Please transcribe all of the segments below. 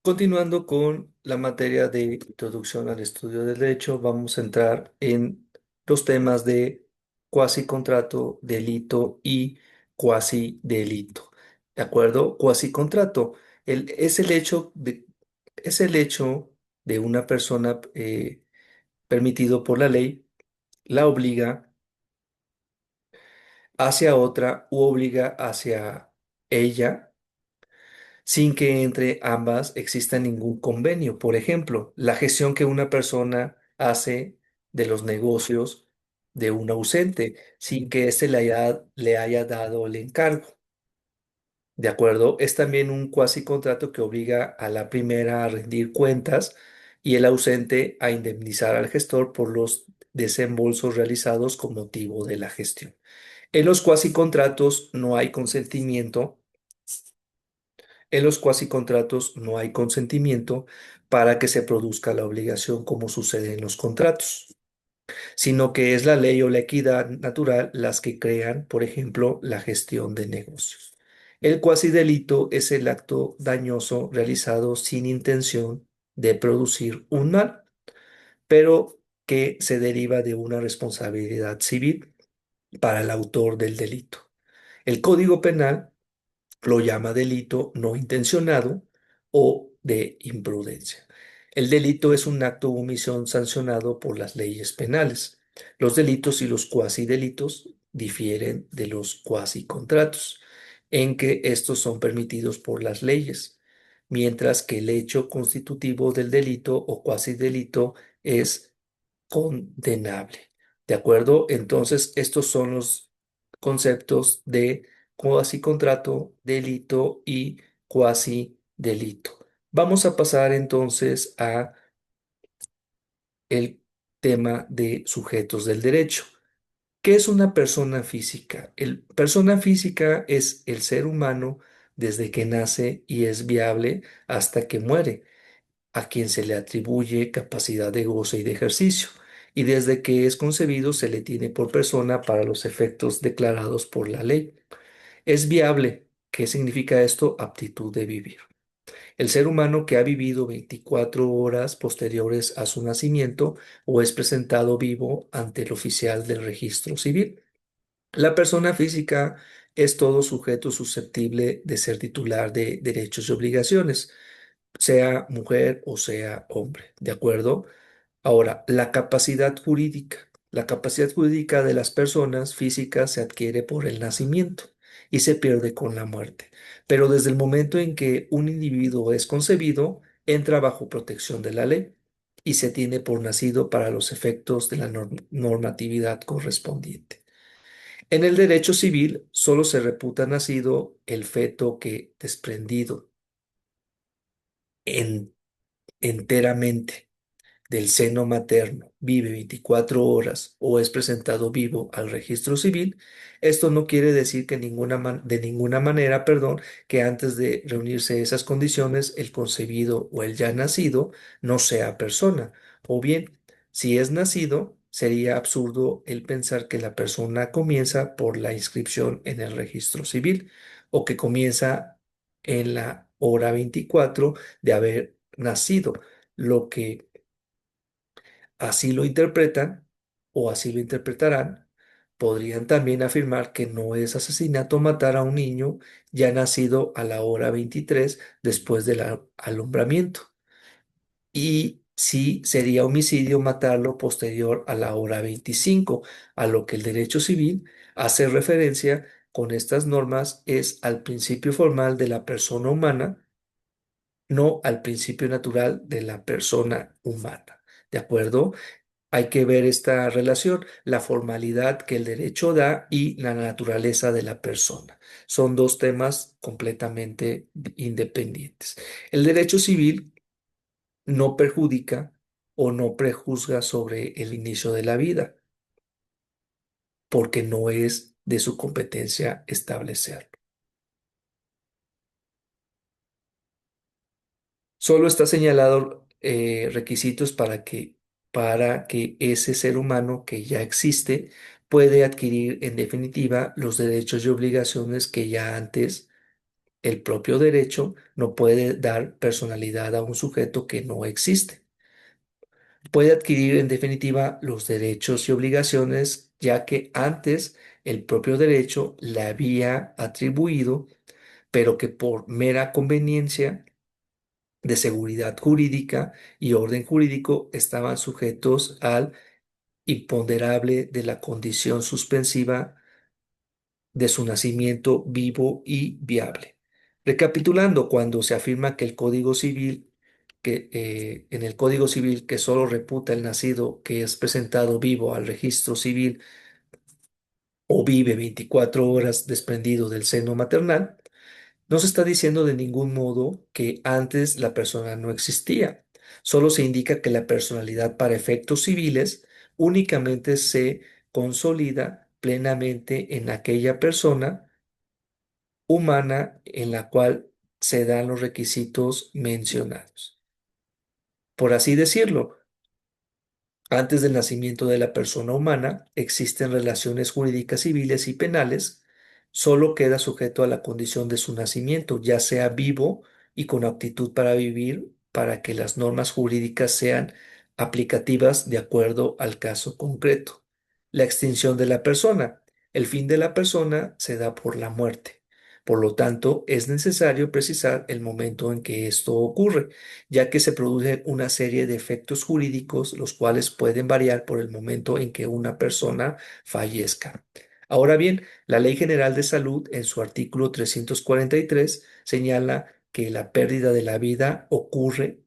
Continuando con la materia de introducción al estudio del derecho, vamos a entrar en los temas de cuasi contrato, delito y cuasi delito. ¿De acuerdo? Cuasi contrato es el hecho de una persona permitido por la ley, la obliga hacia otra u obliga hacia ella sin que entre ambas exista ningún convenio. Por ejemplo, la gestión que una persona hace de los negocios de un ausente sin que éste le haya dado el encargo. ¿De acuerdo? Es también un cuasi contrato que obliga a la primera a rendir cuentas y el ausente a indemnizar al gestor por los desembolsos realizados con motivo de la gestión. En los cuasi contratos no hay consentimiento. En los cuasicontratos no hay consentimiento para que se produzca la obligación como sucede en los contratos, sino que es la ley o la equidad natural las que crean, por ejemplo, la gestión de negocios. El cuasidelito es el acto dañoso realizado sin intención de producir un mal, pero que se deriva de una responsabilidad civil para el autor del delito. El Código Penal lo llama delito no intencionado o de imprudencia. El delito es un acto o omisión sancionado por las leyes penales. Los delitos y los cuasi delitos difieren de los cuasi contratos, en que estos son permitidos por las leyes, mientras que el hecho constitutivo del delito o cuasi delito es condenable. ¿De acuerdo? Entonces, estos son los conceptos de cuasi contrato, delito y cuasi delito. Vamos a pasar entonces a el tema de sujetos del derecho. ¿Qué es una persona física? El persona física es el ser humano desde que nace y es viable hasta que muere, a quien se le atribuye capacidad de goce y de ejercicio, y desde que es concebido se le tiene por persona para los efectos declarados por la ley. Es viable. ¿Qué significa esto? Aptitud de vivir. El ser humano que ha vivido 24 horas posteriores a su nacimiento o es presentado vivo ante el oficial del registro civil. La persona física es todo sujeto susceptible de ser titular de derechos y obligaciones, sea mujer o sea hombre, ¿de acuerdo? Ahora, la capacidad jurídica. La capacidad jurídica de las personas físicas se adquiere por el nacimiento y se pierde con la muerte. Pero desde el momento en que un individuo es concebido, entra bajo protección de la ley y se tiene por nacido para los efectos de la normatividad correspondiente. En el derecho civil solo se reputa nacido el feto que, desprendido en- enteramente del seno materno vive 24 horas o es presentado vivo al registro civil, esto no quiere decir que de ninguna manera, perdón, que antes de reunirse esas condiciones, el concebido o el ya nacido no sea persona. O bien, si es nacido, sería absurdo el pensar que la persona comienza por la inscripción en el registro civil o que comienza en la hora 24 de haber nacido, lo que así lo interpretan o así lo interpretarán, podrían también afirmar que no es asesinato matar a un niño ya nacido a la hora 23 después del alumbramiento. Y sí sería homicidio matarlo posterior a la hora 25, a lo que el derecho civil hace referencia con estas normas es al principio formal de la persona humana, no al principio natural de la persona humana. ¿De acuerdo? Hay que ver esta relación, la formalidad que el derecho da y la naturaleza de la persona. Son dos temas completamente independientes. El derecho civil no perjudica o no prejuzga sobre el inicio de la vida, porque no es de su competencia establecerlo. Solo está señalado requisitos para que ese ser humano que ya existe puede adquirir en definitiva los derechos y obligaciones que ya antes El propio derecho no puede dar personalidad a un sujeto que no existe. Puede adquirir en definitiva los derechos y obligaciones, ya que antes el propio derecho le había atribuido, pero que por mera conveniencia de seguridad jurídica y orden jurídico estaban sujetos al imponderable de la condición suspensiva de su nacimiento vivo y viable. Recapitulando, cuando se afirma que el Código Civil, en el Código Civil que solo reputa el nacido que es presentado vivo al registro civil o vive 24 horas desprendido del seno maternal, no se está diciendo de ningún modo que antes la persona no existía. Solo se indica que la personalidad para efectos civiles únicamente se consolida plenamente en aquella persona humana en la cual se dan los requisitos mencionados. Por así decirlo, antes del nacimiento de la persona humana existen relaciones jurídicas civiles y penales, solo queda sujeto a la condición de su nacimiento, ya sea vivo y con aptitud para vivir, para que las normas jurídicas sean aplicativas de acuerdo al caso concreto. La extinción de la persona. El fin de la persona se da por la muerte. Por lo tanto, es necesario precisar el momento en que esto ocurre, ya que se produce una serie de efectos jurídicos, los cuales pueden variar por el momento en que una persona fallezca. Ahora bien, la Ley General de Salud, en su artículo 343, señala que la pérdida de la vida ocurre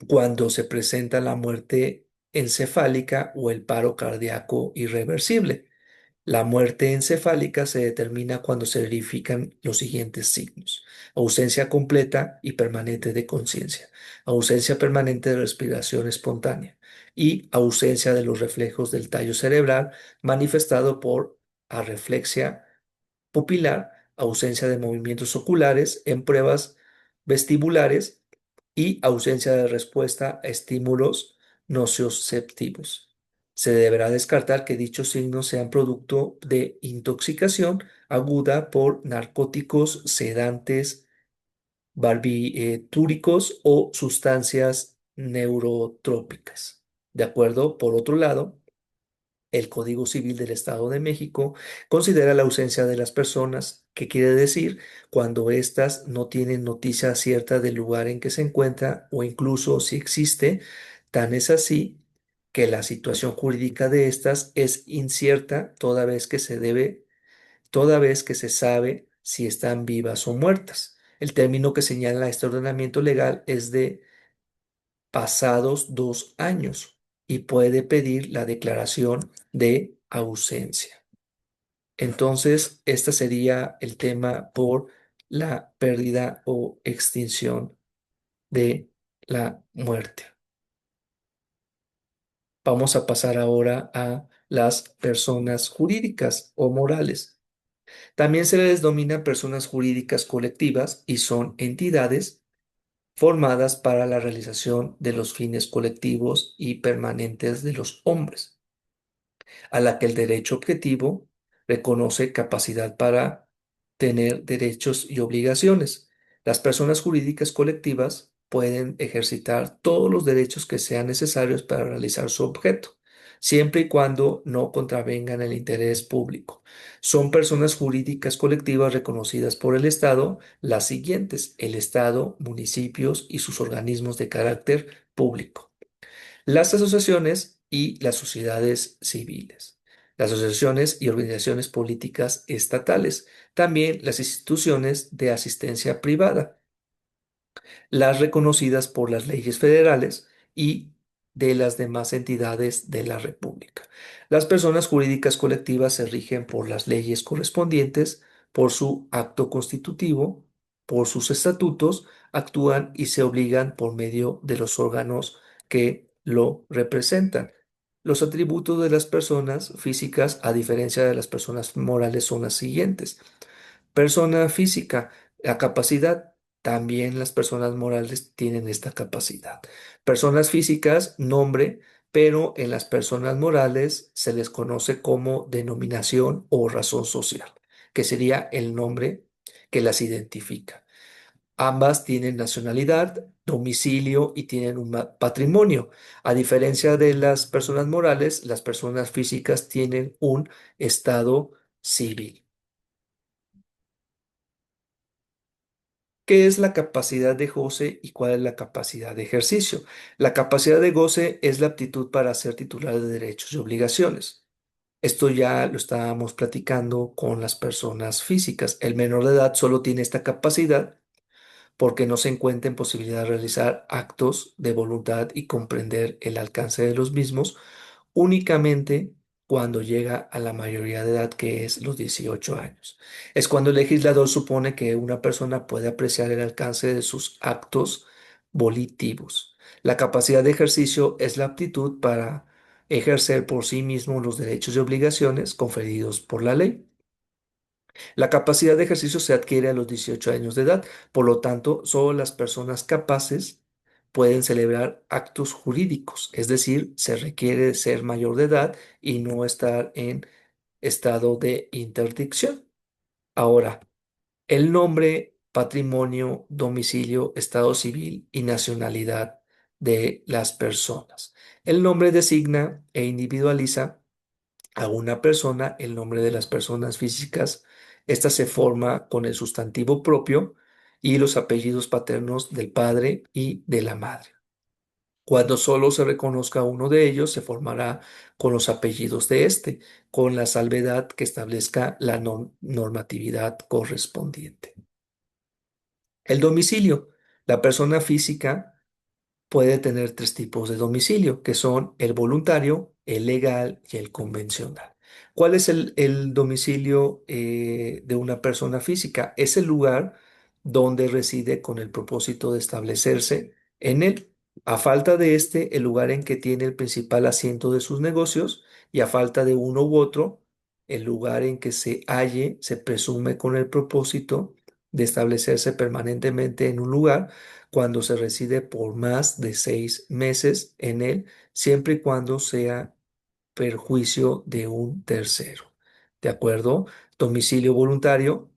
cuando se presenta la muerte encefálica o el paro cardíaco irreversible. La muerte encefálica se determina cuando se verifican los siguientes signos: ausencia completa y permanente de conciencia, ausencia permanente de respiración espontánea y ausencia de los reflejos del tallo cerebral manifestado por arreflexia pupilar, ausencia de movimientos oculares en pruebas vestibulares y ausencia de respuesta a estímulos nociceptivos. Se deberá descartar que dichos signos sean producto de intoxicación aguda por narcóticos, sedantes, barbitúricos o sustancias neurotrópicas. ¿De acuerdo? Por otro lado, el Código Civil del Estado de México considera la ausencia de las personas, que quiere decir cuando éstas no tienen noticia cierta del lugar en que se encuentra o incluso si existe. Tan es así que la situación jurídica de éstas es incierta toda vez que se sabe si están vivas o muertas. El término que señala este ordenamiento legal es de pasados 2 años y puede pedir la declaración de ausencia. Entonces, este sería el tema por la pérdida o extinción de la muerte. Vamos a pasar ahora a las personas jurídicas o morales. También se les denomina personas jurídicas colectivas y son entidades formadas para la realización de los fines colectivos y permanentes de los hombres, a la que el derecho objetivo reconoce capacidad para tener derechos y obligaciones. Las personas jurídicas colectivas pueden ejercitar todos los derechos que sean necesarios para realizar su objeto, siempre y cuando no contravengan el interés público. Son personas jurídicas colectivas reconocidas por el Estado las siguientes: el Estado, municipios y sus organismos de carácter público, las asociaciones y las sociedades civiles, las asociaciones y organizaciones políticas estatales, también las instituciones de asistencia privada, las reconocidas por las leyes federales y de las demás entidades de la República. Las personas jurídicas colectivas se rigen por las leyes correspondientes, por su acto constitutivo, por sus estatutos, actúan y se obligan por medio de los órganos que lo representan. Los atributos de las personas físicas, a diferencia de las personas morales, son las siguientes. Persona física, la capacidad. También las personas morales tienen esta capacidad. Personas físicas, nombre. pero en las personas morales se les conoce como denominación o razón social, que sería el nombre que las identifica. Ambas tienen nacionalidad, domicilio y tienen un patrimonio. A diferencia de las personas morales, las personas físicas tienen un estado civil. ¿Qué es la capacidad de goce y cuál es la capacidad de ejercicio? La capacidad de goce es la aptitud para ser titular de derechos y obligaciones. Esto ya lo estábamos platicando con las personas físicas. El menor de edad solo tiene esta capacidad porque no se encuentra en posibilidad de realizar actos de voluntad y comprender el alcance de los mismos únicamente cuando llega a la mayoría de edad, que es los 18 años. Es cuando el legislador supone que una persona puede apreciar el alcance de sus actos volitivos. La capacidad de ejercicio es la aptitud para ejercer por sí mismo los derechos y obligaciones conferidos por la ley. La capacidad de ejercicio se adquiere a los 18 años de edad, por lo tanto, solo las personas capaces pueden celebrar actos jurídicos, es decir, se requiere ser mayor de edad y no estar en estado de interdicción. Ahora, el nombre, patrimonio, domicilio, estado civil y nacionalidad de las personas. El nombre designa e individualiza a una persona, el nombre de las personas físicas. Esta se forma con el sustantivo propio y los apellidos paternos del padre y de la madre. Cuando solo se reconozca uno de ellos, se formará con los apellidos de este, con la salvedad que establezca la normatividad correspondiente. El domicilio. La persona física puede tener tres tipos de domicilio, que son el voluntario, el legal y el convencional. ¿Cuál es el domicilio de una persona física? Es el lugar donde reside con el propósito de establecerse en él. A falta de este, el lugar en que tiene el principal asiento de sus negocios y a falta de uno u otro, el lugar en que se halle se presume con el propósito de establecerse permanentemente en un lugar cuando se reside por más de 6 meses en él, siempre y cuando sea perjuicio de un tercero. ¿De acuerdo? Domicilio voluntario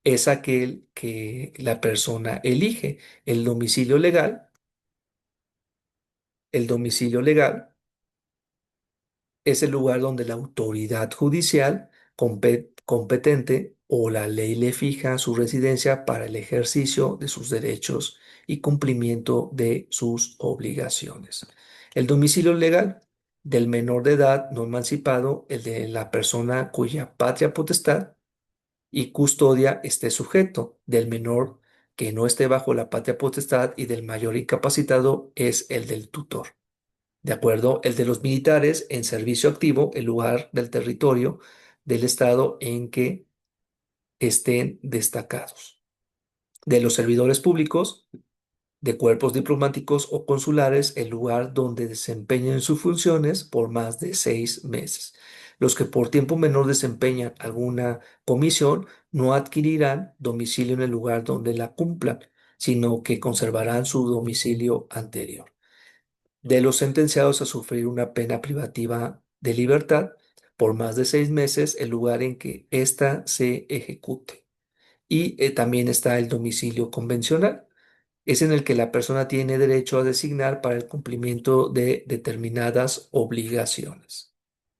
es aquel que la persona elige. El domicilio legal es el lugar donde la autoridad judicial competente o la ley le fija su residencia para el ejercicio de sus derechos y cumplimiento de sus obligaciones. El domicilio legal del menor de edad no emancipado, el de la persona cuya patria potestad y custodia esté sujeto, del menor que no esté bajo la patria potestad y del mayor incapacitado es el del tutor. ¿De acuerdo? El de los militares en servicio activo, el lugar del territorio del estado en que estén destacados. De los servidores públicos, de cuerpos diplomáticos o consulares, el lugar donde desempeñen sus funciones por más de 6 meses. Los que por tiempo menor desempeñan alguna comisión no adquirirán domicilio en el lugar donde la cumplan, sino que conservarán su domicilio anterior. De los sentenciados a sufrir una pena privativa de libertad por más de 6 meses, el lugar en que ésta se ejecute. Y también está el domicilio convencional. Es en el que la persona tiene derecho a designar para el cumplimiento de determinadas obligaciones.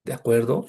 ¿De acuerdo?